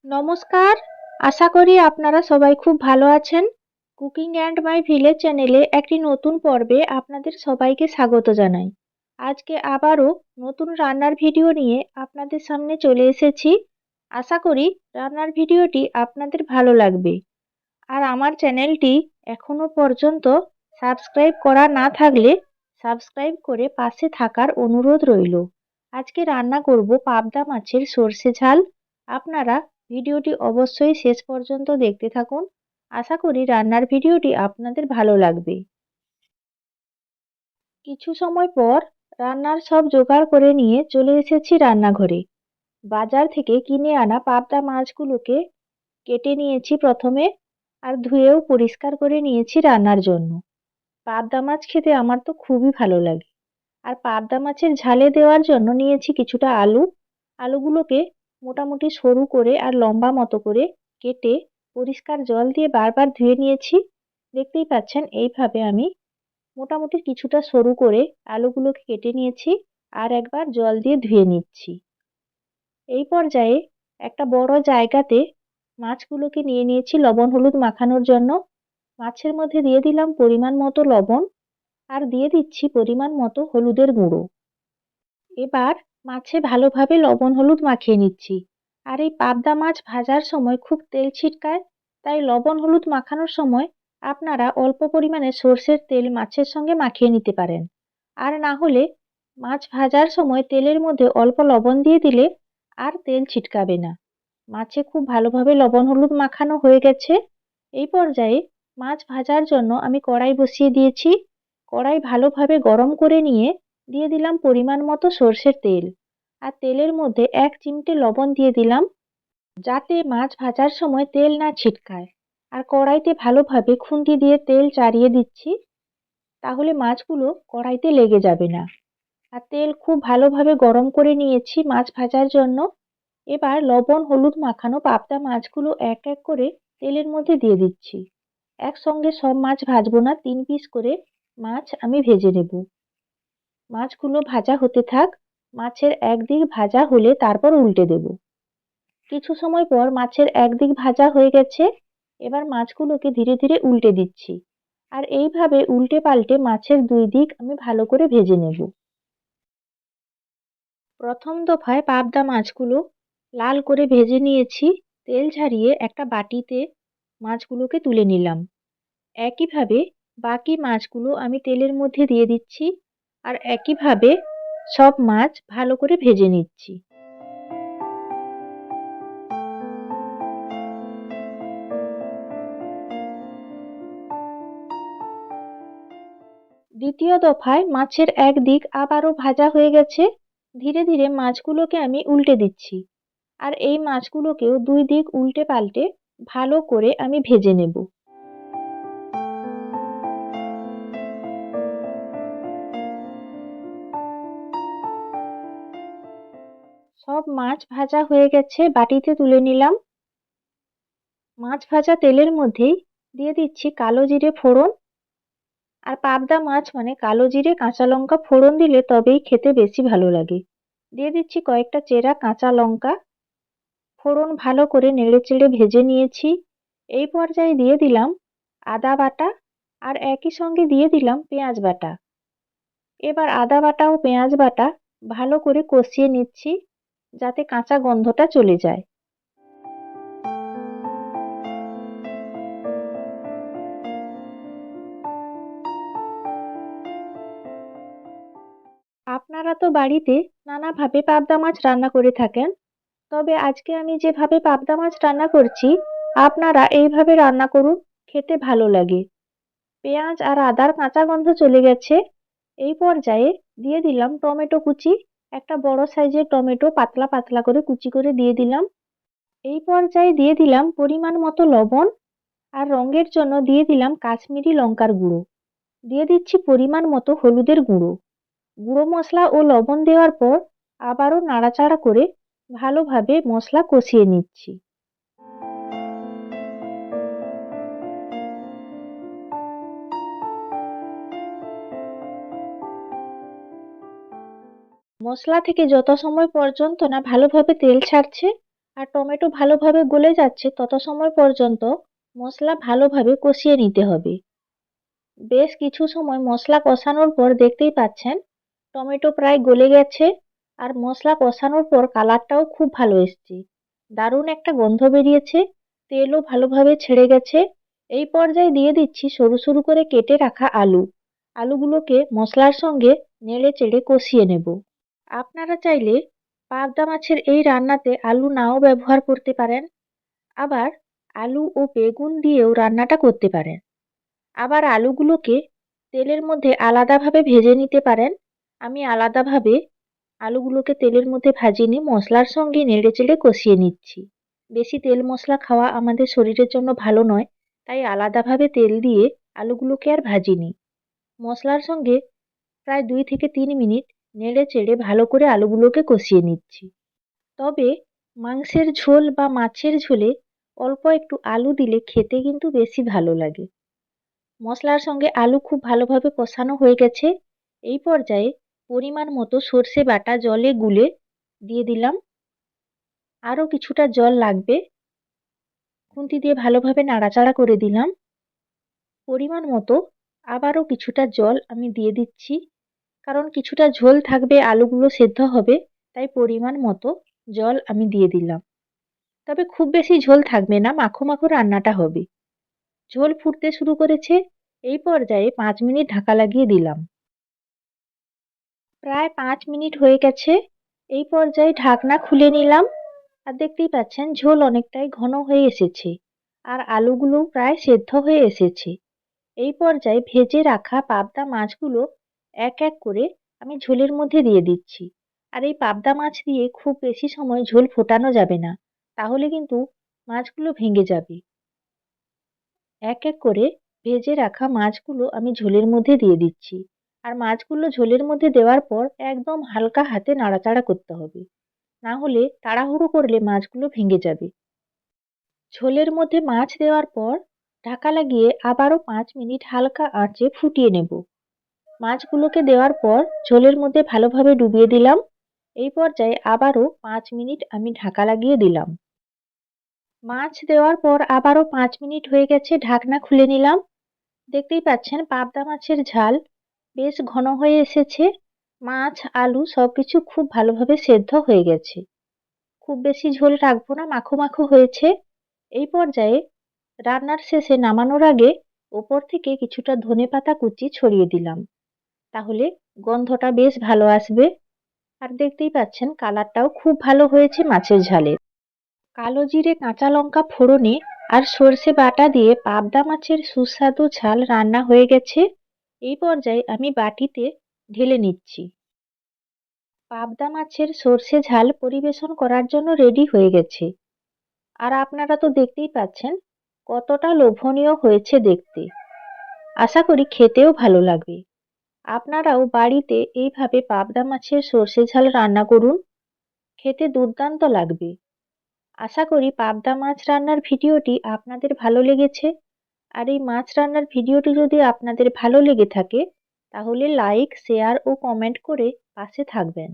নমস্কার। আশা করি আপনারা সবাই খুব ভালো আছেন। কুকিং অ্যান্ড মাই ভিলেজ চ্যানেলে একটি নতুন পর্বে আপনাদের সবাইকে স্বাগত জানাই। আজকে আবারও নতুন রান্নার ভিডিও নিয়ে আপনাদের সামনে চলে এসেছি। আশা করি রান্নার ভিডিওটি আপনাদের ভালো লাগবে। আর আমার চ্যানেলটি এখনও পর্যন্ত সাবস্ক্রাইব করা না থাকলে সাবস্ক্রাইব করে পাশে থাকার অনুরোধ রইল। আজকে রান্না করব পাবদা মাছের সর্ষে ঝাল। আপনারা ভিডিওটি অবশ্যই শেষ পর্যন্ত দেখতে থাকুন। আশা করি রান্নার ভিডিওটি আপনাদের ভালো লাগবে। কিছু সময় পর রান্নার সব জোগাড় করে নিয়ে চলে এসেছি রান্নাঘরে। বাজার থেকে কিনে আনা পাবদা মাছগুলোকে কেটে নিয়েছি প্রথমে, আর ধুয়েও পরিষ্কার করে নিয়েছি রান্নার জন্য। পাবদা মাছ খেতে আমার তো খুবই ভালো লাগে। আর পাবদা মাছের ঝালে দেওয়ার জন্য নিয়েছি কিছুটা আলু। আলুগুলোকে মোটামুটি সরু করে আর লম্বা মতো করে কেটে পরিষ্কার জল দিয়ে বারবার ধুয়ে নিয়েছি। দেখতেই পাচ্ছেন এইভাবে আমি মোটামুটি কিছুটা সরু করে আলুগুলোকে কেটে নিয়েছি, আর একবার জল দিয়ে ধুয়ে নিচ্ছি। এই পর্যায়ে একটা বড় জায়গাতে মাছগুলোকে নিয়ে নিয়েছি লবণ হলুদ মাখানোর জন্য। মাছের মধ্যে দিয়ে দিলাম পরিমাণ মতো লবণ, আর দিয়ে দিচ্ছি পরিমাণ মতো হলুদের গুঁড়ো। এবার মাছে ভালোভাবে লবণ হলুদ মাখিয়ে নিচ্ছি। আর এই পাবদা মাছ ভাজার সময় খুব তেল ছিটকায়, তাই লবণ হলুদ মাখানোর সময় আপনারা অল্প পরিমাণে সর্ষের তেল মাছের সঙ্গে মাখিয়ে নিতে পারেন। আর না হলে মাছ ভাজার সময় তেলের মধ্যে অল্প লবণ দিয়ে দিলে আর তেল ছিটকাবে না। মাছে খুব ভালোভাবে লবণ হলুদ মাখানো হয়ে গেছে। এই পর্যায়ে মাছ ভাজার জন্য আমি কড়াই বসিয়ে দিয়েছি। কড়াই ভালোভাবে গরম করে নিয়ে দিয়ে দিলাম পরিমাণ মতো সর্ষের তেল, আর তেলের মধ্যে 1 চিমটে লবণ দিয়ে দিলাম, যাতে মাছ ভাজার সময় তেল না ছিটকায়। আর কড়াইতে ভালোভাবে খুন্তি দিয়ে তেল চাড়িয়ে দিচ্ছি, তাহলে মাছগুলো কড়াইতে লেগে যাবে না। আর তেল খুব ভালোভাবে গরম করে নিয়েছি মাছ ভাজার জন্য। এবার লবণ হলুদ মাখানো পাবদা মাছগুলো এক এক করে তেলের মধ্যে দিয়ে দিচ্ছি। একসঙ্গে সব মাছ ভাজবো না, 3 পিস করে মাছ আমি ভেজে নেব। মাছগুলো ভাজা হতে থাক। মাছের একদিক ভাজা হলে তারপর উল্টে দেব। কিছু সময় পর মাছের একদিক ভাজা হয়ে গেছে। এবার মাছগুলোকে ধীরে ধীরে উল্টে দিচ্ছি, আর এইভাবে উল্টে পাল্টে মাছের 2 দিক আমি ভালো করে ভেজে নেব। প্রথম দফায় পাবদা মাছগুলো লাল করে ভেজে নিয়েছি। তেল ঝারিয়ে একটা বাটিতে মাছগুলোকে তুলে নিলাম। একইভাবে বাকি মাছগুলো আমি তেলের মধ্যে দিয়ে দিচ্ছি, আর একইভাবে সব মাছ ভালো করে ভেজে নিচ্ছি। দ্বিতীয় দফায় মাছের একদিক আবারও ভাজা হয়ে গেছে। ধীরে ধীরে মাছগুলোকে আমি উল্টে দিচ্ছি, আর এই মাছগুলোকেও 2 দিক উল্টে পাল্টে ভালো করে আমি ভেজে নেব। সব মাছ ভাজা হয়ে গেছে, বাটিতে তুলে নিলাম। মাছ ভাজা তেলের মধ্যেই দিয়ে দিচ্ছি কালো জিরে ফোড়ন। আর পাবদা মাছ মানে কালো জিরে কাঁচা লঙ্কা ফোড়ন দিলে তবেই খেতে বেশি ভালো লাগে। দিয়ে দিচ্ছি কয়েকটা চেরা কাঁচা লঙ্কা। ফোড়ন ভালো করে নেড়েচেড়ে ভেজে নিয়েছি। এই পর্যায়ে দিয়ে দিলাম আদা বাটা, আর একই সঙ্গে দিয়ে দিলাম পেঁয়াজ বাটা। এবার আদা বাটা ও পেঁয়াজ বাটা ভালো করে কষিয়ে নিচ্ছি, যাতে কাঁচা গন্ধটা চলে যায়। আপনারা তো বাড়িতে নানাভাবে পাবদা মাছ রান্না করে থাকেন, তবে আজকে আমি যেভাবে পাবদা মাছ রান্না করছি আপনারা এইভাবে রান্না করুন, খেতে ভালো লাগে। পেঁয়াজ আর আদার কাঁচা গন্ধ চলে গেছে। এই পর্যায়ে দিয়ে দিলাম টমেটো কুচি। একটা বড় সাইজের টমেটো পাতলা পাতলা করে কুচি করে দিয়ে দিলাম। এই পর্যায়ে দিয়ে দিলাম পরিমাণ মতো লবণ, আর রঙের জন্য দিয়ে দিলাম কাশ্মীরি লঙ্কার গুঁড়ো। দিয়ে দিচ্ছি পরিমাণ মতো হলুদের গুঁড়ো। গুঁড়ো মশলা ও লবণ দেওয়ার পর আবারও নাড়াচাড়া করে ভালোভাবে মশলা কষিয়ে নিচ্ছি। মশলা থেকে যত সময় পর্যন্ত না ভালোভাবে তেল ছাড়ছে আর টমেটো ভালোভাবে গলে যাচ্ছে তত সময় পর্যন্ত মশলা ভালোভাবে কষিয়ে নিতে হবে। বেশ কিছু সময় মশলা কষানোর পর দেখতেই পাচ্ছেন টমেটো প্রায় গলে গেছে আর মশলা কষানোর পর কালারটাও খুব ভালো এসছে। দারুণ একটা গন্ধ বেরিয়েছে, তেলও ভালোভাবে ছেড়ে গেছে। এই পর্যায়ে দিয়ে দিচ্ছি সরু সরু করে কেটে রাখা আলু। আলুগুলোকে মশলার সঙ্গে নেড়ে চেড়ে কষিয়ে নেব। আপনারা চাইলে পাবদা মাছের এই রান্নাতে আলু নাও ব্যবহার করতে পারেন, আবার আলু ও বেগুন দিয়েও রান্নাটা করতে পারেন। আবার আলুগুলোকে তেলের মধ্যে আলাদাভাবে ভেজে নিতে পারেন। আমি আলাদাভাবে আলুগুলোকে তেলের মধ্যে ভাজিনি, মশলার সঙ্গে নেড়েচেড়ে কষিয়ে নিচ্ছি। বেশি তেল মশলা খাওয়া আমাদের শরীরের জন্য ভালো নয়, তাই আলাদাভাবে তেল দিয়ে আলুগুলোকে আর ভাজিনি। মশলার সঙ্গে প্রায় 2 থেকে 3 মিনিট নেড়েচেড়ে ভালো করে আলুগুলোকে কষিয়ে নিচ্ছি। তবে মাংসের ঝোল বা মাছের ঝোলে অল্প একটু আলু দিলে খেতে কিন্তু বেশি ভালো লাগে। মশলার সঙ্গে আলু খুব ভালোভাবে কষানো হয়ে গেছে। এই পর্যায়ে পরিমাণ মতো সর্ষে বাটা জলে গুলে দিয়ে দিলাম। আরও কিছুটা জল লাগবে। খুন্তি দিয়ে ভালোভাবে নাড়াচাড়া করে দিলাম। পরিমাণ মতো আবারও কিছুটা জল আমি দিয়ে দিচ্ছি, কারণ কিছুটা ঝোল থাকবে, আলুগুলো সেদ্ধ হবে, তাই পরিমাণ মতো জল আমি দিয়ে দিলাম। তবে খুব বেশি ঝোল থাকবে না, মাখো মাখো রান্নাটা হবে। ঝোল ফুটতে শুরু করেছে। এই পর্যায়ে 5 মিনিট ঢাকা লাগিয়ে দিলাম। প্রায় 5 মিনিট হয়ে গেছে। এই পর্যায়ে ঢাকনা খুলে নিলাম। আর দেখতেই পাচ্ছেন ঝোল অনেকটাই ঘন হয়ে এসেছে আর আলুগুলো প্রায় সেদ্ধ হয়ে এসেছে। এই পর্যায়ে ভেজে রাখা পাবদা মাছগুলো এক এক করে আমি ঝোলের মধ্যে দিয়ে দিচ্ছি। আর এই পাবদা মাছ দিয়ে খুব বেশি সময় ঝোল ফোটানো যাবে না, তাহলে কিন্তু মাছগুলো ভেঙে যাবে। এক এক করে ভেজে রাখা মাছগুলো আমি ঝোলের মধ্যে দিয়ে দিচ্ছি। আর মাছগুলো ঝোলের মধ্যে দেওয়ার পর একদম হালকা হাতে নাড়াচাড়া করতে হবে, না হলে তাড়াহুড়ো করলে মাছগুলো ভেঙে যাবে। ঝোলের মধ্যে মাছ দেওয়ার পর ঢাকা লাগিয়ে আবারও 5 মিনিট হালকা আঁচে ফুটিয়ে নেব। মাছগুলোকে দেওয়ার পর ঝোলের মধ্যে ভালোভাবে ডুবিয়ে দিলাম। এই পর্যায়ে আবারও 5 মিনিট আমি ঢাকা লাগিয়ে দিলাম। মাছ দেওয়ার পর আবারও 5 মিনিট হয়ে গেছে, ঢাকনা খুলে নিলাম। দেখতেই পাচ্ছেন পাবদা মাছের ঝাল বেশ ঘন হয়ে এসেছে। মাছ, আলু সবকিছু খুব ভালোভাবে সেদ্ধ হয়ে গেছে। খুব বেশি ঝোল রাখবো না, মাখো মাখো হয়েছে। এই পর্যায়ে রান্নার শেষে নামানোর আগে ওপর থেকে কিছুটা ধনেপাতা কুচি ছড়িয়ে দিলাম। তাহলে গন্ধটা বেশ ভালো আসবে। আর দেখতেই পাচ্ছেন কালারটাও খুব ভালো হয়েছে মাছের ঝালের। কালো জিরে, কাঁচা লঙ্কা ফোড়নে আর সর্ষে বাটা দিয়ে পাবদা মাছের সুস্বাদু ঝাল রান্না হয়ে গেছে। এই পর্যায়ে আমি বাটিতে ঢেলে নিচ্ছি। পাবদা মাছের সর্ষে ঝাল পরিবেশন করার জন্য রেডি হয়ে গেছে। আর আপনারা তো দেখতেই পাচ্ছেন কতটা লোভনীয় হয়েছে দেখতে। আশা করি খেতেও ভালো লাগবে। আপনারাও বাড়িতে এইভাবে পাবদা মাছের সর্ষে ঝাল রান্না করুন, খেতে দুর্দান্ত লাগবে। আশা করি পাবদা মাছ রান্নার ভিডিওটি আপনাদের ভালো লেগেছে। আর এই মাছ রান্নার ভিডিওটি যদি আপনাদের ভালো লেগে থাকে তাহলে লাইক, শেয়ার ও কমেন্ট করে পাশে থাকবেন।